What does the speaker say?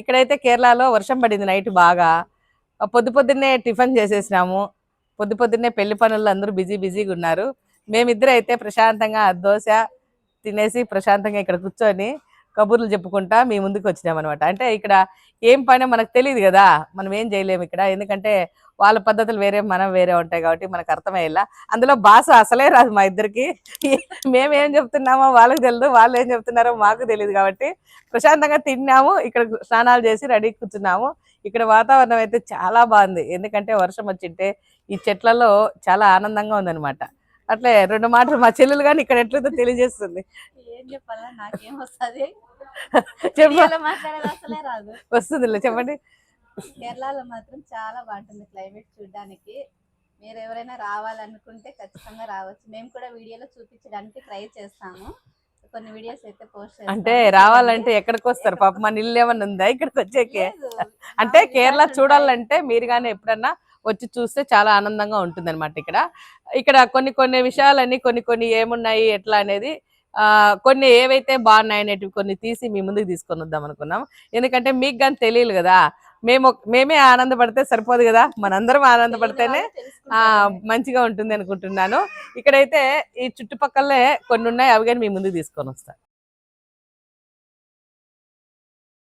ఇక్కడైతే కేరళలో వర్షం పడింది నైట్ బాగా. పొద్దున్నే టిఫిన్ చేసేసినాము. పొద్దున్నే పెళ్లి పనుల్లో అందరూ బిజీగా ఉన్నారు. మేమిద్దరు అయితే ప్రశాంతంగా దోశ తినేసి ప్రశాంతంగా ఇక్కడ కూర్చొని కబుర్లు చెప్పుకుంటా మీ ముందుకు వచ్చినాం అనమాట. అంటే ఇక్కడ ఏం పని మనకు తెలియదు కదా, మనం ఏం చేయలేము ఇక్కడ. ఎందుకంటే వాళ్ళ పద్ధతులు వేరే, మనం వేరే ఉంటాయి కాబట్టి మనకు అర్థమయ్యేలా. అందులో భాష అసలే రాదు మా ఇద్దరికి. మేమేం చెప్తున్నామో వాళ్ళకి తెలియదు, వాళ్ళు ఏం చెప్తున్నారో మాకు తెలియదు. కాబట్టి ప్రశాంతంగా తిన్నాము, ఇక్కడ స్నానాలు చేసి రెడీ కూర్చున్నాము. ఇక్కడ వాతావరణం అయితే చాలా బాగుంది. ఎందుకంటే వర్షం వచ్చింటే ఈ చెట్లలో చాలా ఆనందంగా ఉందన్నమాట. అట్లే రెండు మాటలు మా చెల్లెలు కానీ ఇక్కడ ఎట్లయితే తెలియజేస్తుంది. ఏం చెప్పాలా, నాకేం వస్తుంది వస్తుందిలే చెప్పండి. కేరళలో మాత్రం చాలా బాగుంటుంది క్లైమేట్ చూడడానికి. మీరు ఎవరైనా రావాలనుకుంటే ఖచ్చితంగా రావచ్చు. మేము కూడా వీడియోలో చూపించడానికి ట్రై చేస్తాము. కొన్ని వీడియోస్ అయితే పోస్ట్ చేస్తాము. అంటే రావాలంటే ఎక్కడికి వస్తారు పాప? మన ఇల్లు ఏమన్నా ఉందా ఇక్కడికి వచ్చేకి? అంటే కేరళ చూడాలంటే మీరు కానీ ఎప్పుడన్నా వచ్చి చూస్తే చాలా ఆనందంగా ఉంటుంది అనమాట. ఇక్కడ కొన్ని విషయాలన్నీ కొన్ని ఏమున్నాయి ఎట్లా అనేది కొన్ని ఏవైతే బాగున్నాయి అనేటివి కొన్ని తీసి మీ ముందుకు తీసుకొని వద్దాం అనుకున్నాం. ఎందుకంటే మీకు కానీ తెలియదు కదా, మేమే ఆనందపడితే సరిపోదు కదా, మనందరం ఆనందపడితేనే మంచిగా ఉంటుంది అనుకుంటున్నాను. ఇక్కడైతే ఈ చుట్టుపక్కలే కొన్ని ఉన్నాయి, అవి కానీ మీ ముందుకు తీసుకొని వస్తాను.